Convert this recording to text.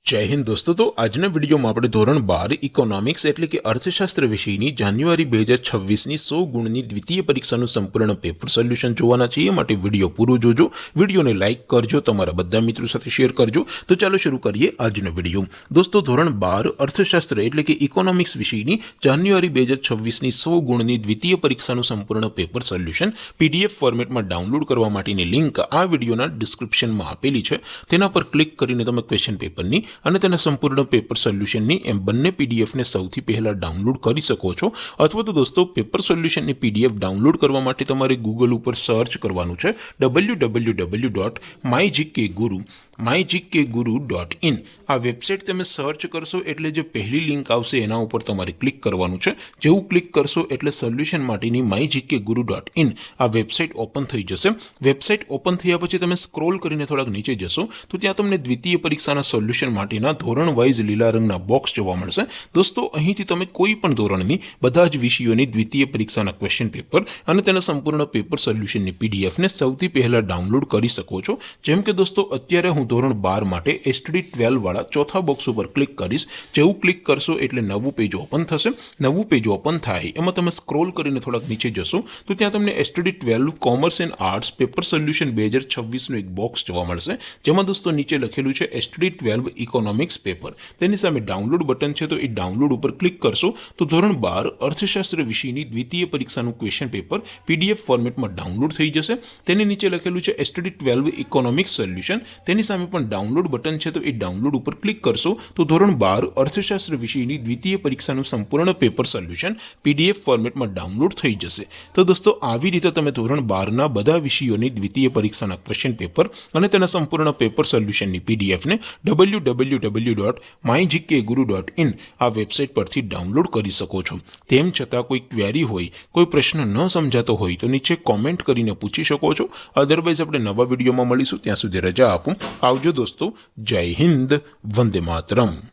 जय हिंद दोस्तों। तो आजना विडियो में આપણે ધોરણ 12 ઇકોનોમિક્સ એટલે કે અર્થશાસ્ત્ર વિષયની જાન્યુઆરી 2026ની 100 ગુણની દ્વિતીય પરીક્ષાનું સંપૂર્ણ પેપર સોલ્યુશન જોવાના છીએ। માટે વિડિયો પૂરો જોજો, વિડિયોને લાઈક કરજો, તમારા બધા મિત્રો સાથે શેર કરજો। તો ચાલો શરૂ કરીએ આજનો વિડિયો। દોસ્તો ધોરણ 12 અર્થશાસ્ત્ર એટલે કે ઇકોનોમિક્સ વિષયની જાન્યુઆરી 2026ની 100 ગુણની દ્વિતીય પરીક્ષાનું સંપૂર્ણ પેપર સોલ્યુશન પીડીએફ ફોર્મેટમાં ડાઉનલોડ કરવા માટેની લિંક આ વિડિયોના ડિસ્ક્રિપ્શનમાં આપેલી છે। તેના પર ક્લિક કરીને તમે ક્વેશ્ચન પેપરની અને તેના સંપૂર્ણ પેપર સોલ્યુશનની એમ બંને પીડીએફને સૌથી પહેલા ડાઉનલોડ કરી શકો છો। અથવા તો દોસ્તો પેપર સોલ્યુશનની પીડીએફ ડાઉનલોડ કરવા માટે તમારે ગૂગલ ઉપર સર્ચ કરવાનું છે www.mygkguru.in। આ વેબસાઇટ તમે સર્ચ કરશો એટલે જે પહેલી લિંક આવશે એના ઉપર તમારે ક્લિક કરવાનું છે। જેવું ક્લિક કરશો એટલે સોલ્યુશન માટેની mygkguru.in આ વેબસાઇટ ઓપન થઈ જશે। વેબસાઇટ ઓપન થયા પછી તમે સ્ક્રોલ કરીને થોડાક નીચે જશો તો ત્યાં તમને દ્વિતીય પરીક્ષાના સોલ્યુશન માટેના ધોરણ વાઇઝ લીલા રંગના બોક્સ જોવા મળશે। દોસ્તો અહીંથી તમે કોઈ પણ ધોરણની બધા જ વિષયોની દ્વિતીય પરીક્ષાના ક્વેશ્ચન પેપર અને તેના સંપૂર્ણ પેપર સોલ્યુશનની પીડીએફને સૌથી પહેલા ડાઉનલોડ કરી શકો છો। જેમ કે દોસ્તો અત્યારે હું ધોરણ 12 માટે STD 12 વાળા ચોથા બોક્સ ઉપર ક્લિક કરીશ। જેવું ક્લિક કરશો એટલે નવું પેજ ઓપન થશે। નવું પેજ ઓપન થાય એમાં તમે સ્ક્રોલ કરીને થોડાક નીચે જશો તો ત્યાં તમને STD 12 commerce and arts paper solution 2026નું એક બોક્સ જોવા મળશે। જેમાં દોસ્તો નીચે લખેલું છે STD 12 ઇકોનોમિક્સ પેપર। તેની સામે ડાઉનલોડ બટન છે તો એ ડાઉનલોડ ઉપર ક્લિક કરશો તો ધોરણ 12 અર્થશાસ્ત્ર વિષયની દ્વિતીય પરીક્ષાનું ક્વેશ્ચન પેપર પીડીએફ ફોર્મેટમાં ડાઉનલોડ થઈ જશે। તેની નીચે લખેલું છે STD 12 ઇકોનોમિક્સ સોલ્યુશન। તેની સામે પણ ડાઉનલોડ બટન છે તો એ ડાઉનલોડ ઉપર ક્લિક કરશો તો ધોરણ 12 અર્થશાસ્ત્ર વિષયની દ્વિતીય પરીક્ષાનું સંપૂર્ણ પેપર સોલ્યુશન પીડીએફ ફોર્મેટમાં ડાઉનલોડ થઈ જશે। તો દોસ્તો આવી રીતે તમે ધોરણ 12ના બધા વિષયોની દ્વિતીય પરીક્ષાના ક્વેશ્ચન પેપર અને તેના સંપૂર્ણ પેપર સોલ્યુશનની પીડીએફને www.mygkguru.in આ વેબસાઇટ પરથી ડાઉનલોડ કરી શકો છો। તેમ છતાં કોઈ ક્વેરી હોય, કોઈ પ્રશ્ન ન સમજાતો હોય તો નીચે કોમેન્ટ કરીને પૂછી શકો છો। અધરવાઇઝ આપણે નવા વિડીયોમાં મળીશું, ત્યાં સુધી રજા આપું। આવજો દોસ્તો। જય હિન્દ, વંદે માતરમ।